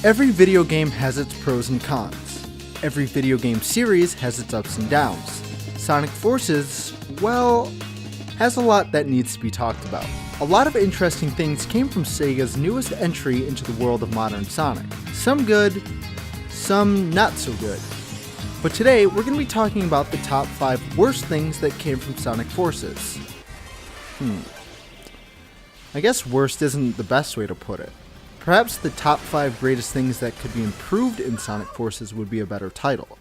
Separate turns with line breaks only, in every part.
Every video game has its pros and cons. Every video game series has its ups and downs. Sonic Forces, well, has a lot that needs to be talked about. A lot of interesting things came from Sega's newest entry into the world of modern Sonic. Some good, some not so good. But today, we're going to be talking about the top 5 worst things that came from Sonic Forces. I guess worst isn't the best way to put it. Perhaps the top 5 greatest things that could be improved in Sonic Forces would be a better title.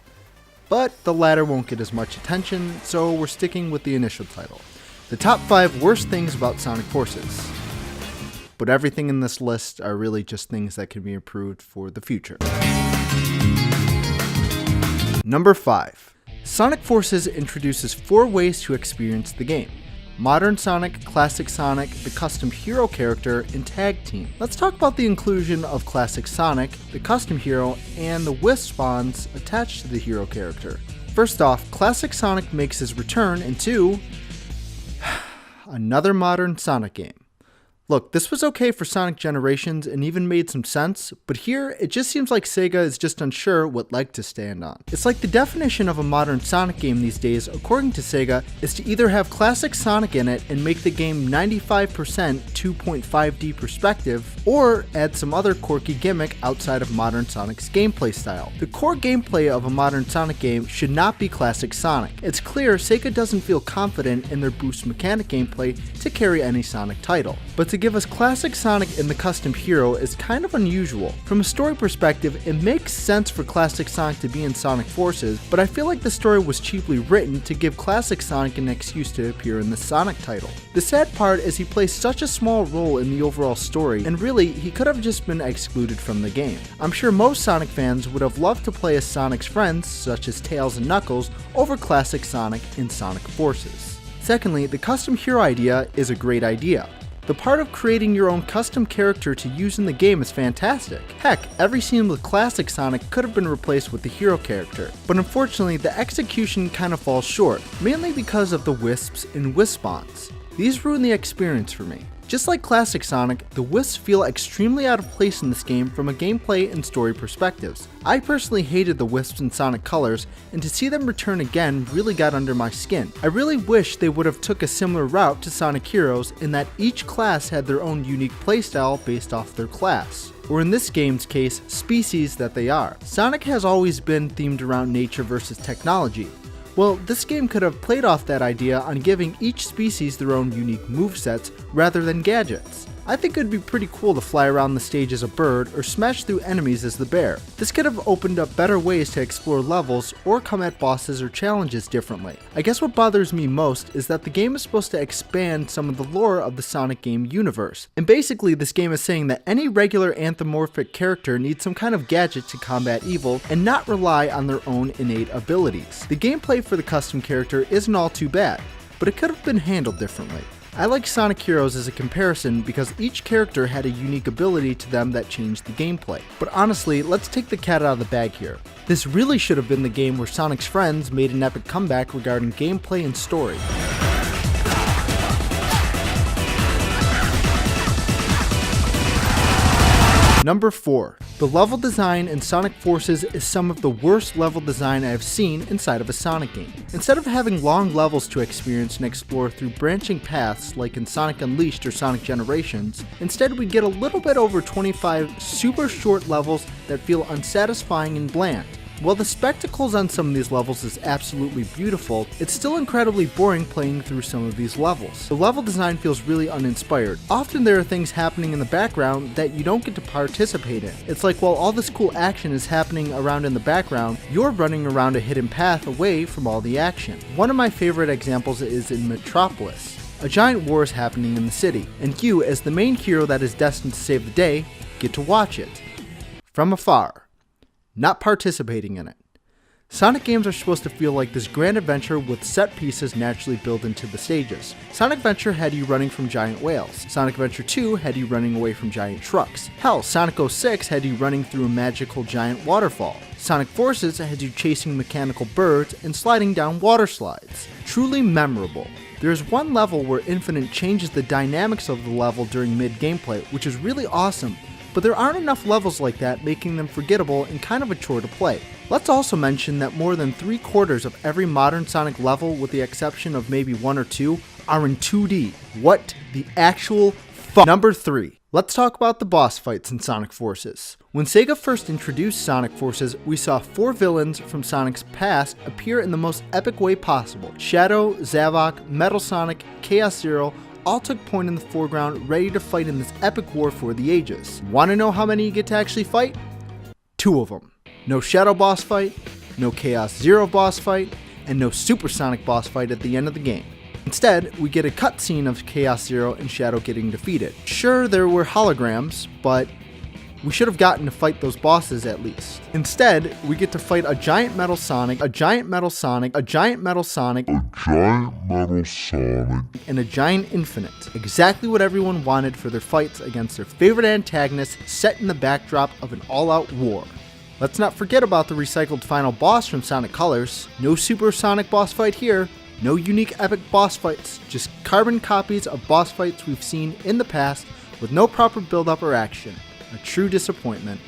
But the latter won't get as much attention, so we're sticking with the initial title. The top 5 worst things about Sonic Forces. But everything in this list are really just things that can be improved for the future. Number 5. Sonic Forces introduces 4 ways to experience the game. Modern Sonic, Classic Sonic, the custom hero character, and tag team. Let's talk about the inclusion of Classic Sonic, the custom hero, and the wisp spawns attached to the hero character. First off, Classic Sonic makes his return into another modern Sonic game. Look, this was okay for Sonic Generations and even made some sense, but here it just seems like Sega is just unsure what leg to stand on. It's like the definition of a modern Sonic game these days, according to Sega, is to either have classic Sonic in it and make the game 95% 2.5D perspective, or add some other quirky gimmick outside of modern Sonic's gameplay style. The core gameplay of a modern Sonic game should not be classic Sonic. It's clear Sega doesn't feel confident in their boost mechanic gameplay to carry any Sonic title. But to give us classic Sonic and the custom hero is kind of unusual. From a story perspective, it makes sense for classic Sonic to be in Sonic Forces, but I feel like the story was cheaply written to give classic Sonic an excuse to appear in the Sonic title. The sad part is he plays such a small role in the overall story, and really, he could have just been excluded from the game. I'm sure most Sonic fans would have loved to play as Sonic's friends, such as Tails and Knuckles, over classic Sonic in Sonic Forces. Secondly, the custom hero idea is a great idea. The part of creating your own custom character to use in the game is fantastic. Heck, every scene with classic Sonic could have been replaced with the hero character. But unfortunately, the execution kind of falls short, mainly because of the wisps and wisp spawns. These ruin the experience for me. Just like classic Sonic, the wisps feel extremely out of place in this game from a gameplay and story perspectives. I personally hated the wisps in Sonic Colors, and to see them return again really got under my skin. I really wish they would have took a similar route to Sonic Heroes in that each class had their own unique playstyle based off their class, or in this game's case, species that they are. Sonic has always been themed around nature versus technology. Well, this game could have played off that idea on giving each species their own unique movesets rather than gadgets. I think it would be pretty cool to fly around the stage as a bird or smash through enemies as the bear. This could have opened up better ways to explore levels or come at bosses or challenges differently. I guess what bothers me most is that the game is supposed to expand some of the lore of the Sonic game universe. And basically this game is saying that any regular anthropomorphic character needs some kind of gadget to combat evil and not rely on their own innate abilities. The gameplay for the custom character isn't all too bad, but it could have been handled differently. I like Sonic Heroes as a comparison because each character had a unique ability to them that changed the gameplay. But honestly, let's take the cat out of the bag here. This really should have been the game where Sonic's friends made an epic comeback regarding gameplay and story. Number 4. The level design in Sonic Forces is some of the worst level design I have seen inside of a Sonic game. Instead of having long levels to experience and explore through branching paths like in Sonic Unleashed or Sonic Generations, instead we get a little bit over 25 super short levels that feel unsatisfying and bland. While the spectacles on some of these levels is absolutely beautiful, it's still incredibly boring playing through some of these levels. The level design feels really uninspired. Often there are things happening in the background that you don't get to participate in. It's like while all this cool action is happening around in the background, you're running around a hidden path away from all the action. One of my favorite examples is in Metropolis. A giant war is happening in the city, and you, as the main hero that is destined to save the day, get to watch it from afar, not participating in it. Sonic games are supposed to feel like this grand adventure with set pieces naturally built into the stages. Sonic Adventure had you running from giant whales. Sonic Adventure 2 had you running away from giant trucks. Hell, Sonic 06 had you running through a magical giant waterfall. Sonic Forces had you chasing mechanical birds and sliding down water slides. Truly memorable. There is one level where Infinite changes the dynamics of the level during mid-gameplay, which is really awesome, but there aren't enough levels like that, making them forgettable and kind of a chore to play. Let's also mention that more than 3/4 of every modern Sonic level, with the exception of maybe 1 or 2, are in 2D. What the actual fuck? Number 3. Let's talk about the boss fights in Sonic Forces. When Sega first introduced Sonic Forces, we saw 4 villains from Sonic's past appear in the most epic way possible. Shadow, Zavok, Metal Sonic, Chaos Zero all took point in the foreground, ready to fight in this epic war for the ages. Want to know how many you get to actually fight? 2 of them. No Shadow boss fight, no Chaos Zero boss fight, and no Super Sonic boss fight at the end of the game. Instead, we get a cutscene of Chaos Zero and Shadow getting defeated. Sure, there were holograms, but we should have gotten to fight those bosses at least. Instead, we get to fight a giant Metal Sonic, a giant Metal Sonic, a giant Metal Sonic, a giant Metal Sonic, and a giant Infinite. Exactly what everyone wanted for their fights against their favorite antagonists set in the backdrop of an all-out war. Let's not forget about the recycled final boss from Sonic Colors. No Super Sonic boss fight here, no unique epic boss fights, just carbon copies of boss fights we've seen in the past with no proper build-up or action. A true disappointment.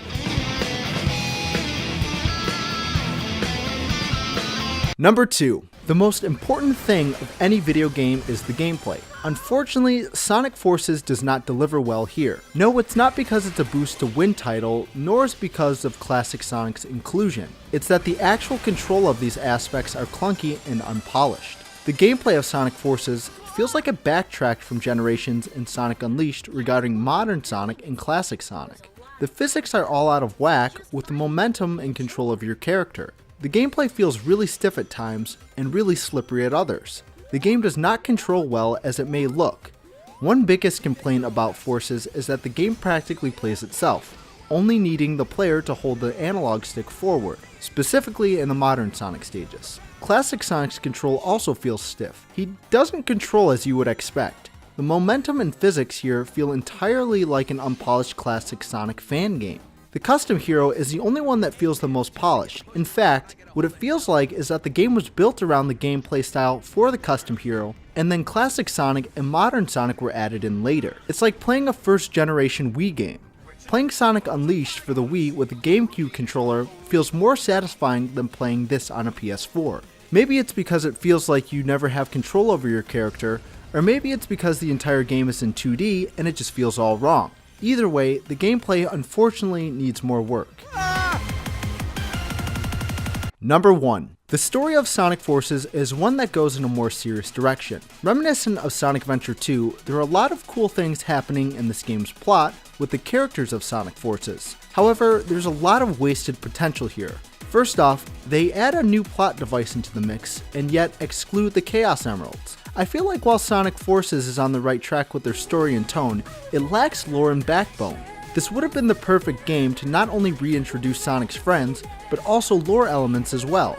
Number 2. The most important thing of any video game is the gameplay. Unfortunately, Sonic Forces does not deliver well here. No, it's not because it's a boost to win title, nor is it because of classic Sonic's inclusion. It's that the actual control of these aspects are clunky and unpolished. The gameplay of Sonic Forces feels like it backtracked from Generations in Sonic Unleashed regarding modern Sonic and classic Sonic. The physics are all out of whack with the momentum and control of your character. The gameplay feels really stiff at times and really slippery at others. The game does not control well as it may look. One biggest complaint about Forces is that the game practically plays itself, only needing the player to hold the analog stick forward, specifically in the modern Sonic stages. Classic Sonic's control also feels stiff. He doesn't control as you would expect. The momentum and physics here feel entirely like an unpolished classic Sonic fan game. The custom hero is the only one that feels the most polished. In fact, what it feels like is that the game was built around the gameplay style for the custom hero, and then classic Sonic and modern Sonic were added in later. It's like playing a first generation Wii game. Playing Sonic Unleashed for the Wii with a GameCube controller feels more satisfying than playing this on a PS4. Maybe it's because it feels like you never have control over your character, or maybe it's because the entire game is in 2D and it just feels all wrong. Either way, the gameplay unfortunately needs more work. Number 1. The story of Sonic Forces is one that goes in a more serious direction. Reminiscent of Sonic Adventure 2, there are a lot of cool things happening in this game's plot with the characters of Sonic Forces. However, there's a lot of wasted potential here. First off, they add a new plot device into the mix, and yet exclude the Chaos Emeralds. I feel like while Sonic Forces is on the right track with their story and tone, it lacks lore and backbone. This would have been the perfect game to not only reintroduce Sonic's friends, but also lore elements as well.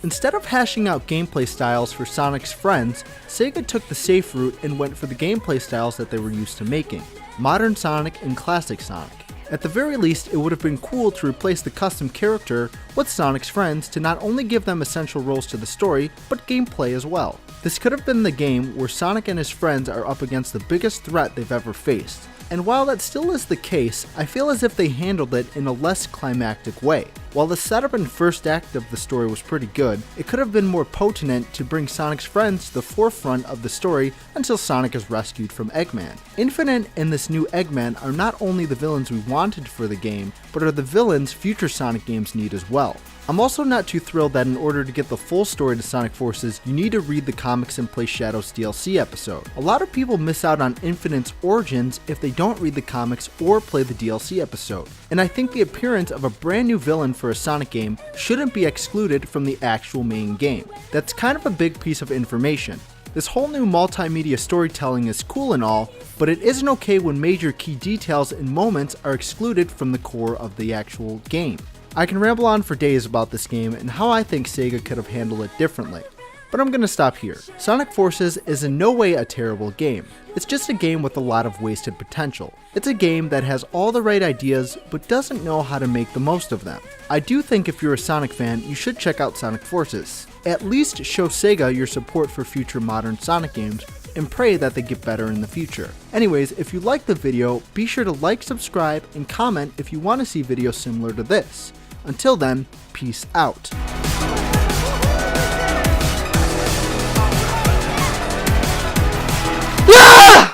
Instead of hashing out gameplay styles for Sonic's friends, Sega took the safe route and went for the gameplay styles that they were used to making: modern Sonic and classic Sonic. At the very least, it would have been cool to replace the custom character with Sonic's friends to not only give them essential roles to the story, but gameplay as well. This could have been the game where Sonic and his friends are up against the biggest threat they've ever faced. And while that still is the case, I feel as if they handled it in a less climactic way. While the setup and first act of the story was pretty good, it could have been more potent to bring Sonic's friends to the forefront of the story until Sonic is rescued from Eggman. Infinite and this new Eggman are not only the villains we wanted for the game, but are the villains future Sonic games need as well. I'm also not too thrilled that in order to get the full story to Sonic Forces, you need to read the comics and play Shadow's DLC episode. A lot of people miss out on Infinite's origins if they don't read the comics or play the DLC episode, and I think the appearance of a brand new villain for a Sonic game shouldn't be excluded from the actual main game. That's kind of a big piece of information. This whole new multimedia storytelling is cool and all, but it isn't okay when major key details and moments are excluded from the core of the actual game. I can ramble on for days about this game and how I think Sega could have handled it differently, but I'm gonna stop here. Sonic Forces is in no way a terrible game. It's just a game with a lot of wasted potential. It's a game that has all the right ideas, but doesn't know how to make the most of them. I do think if you're a Sonic fan, you should check out Sonic Forces. At least show Sega your support for future modern Sonic games, and pray that they get better in the future. Anyways, if you liked the video, be sure to like, subscribe, and comment if you want to see videos similar to this. Until then, peace out.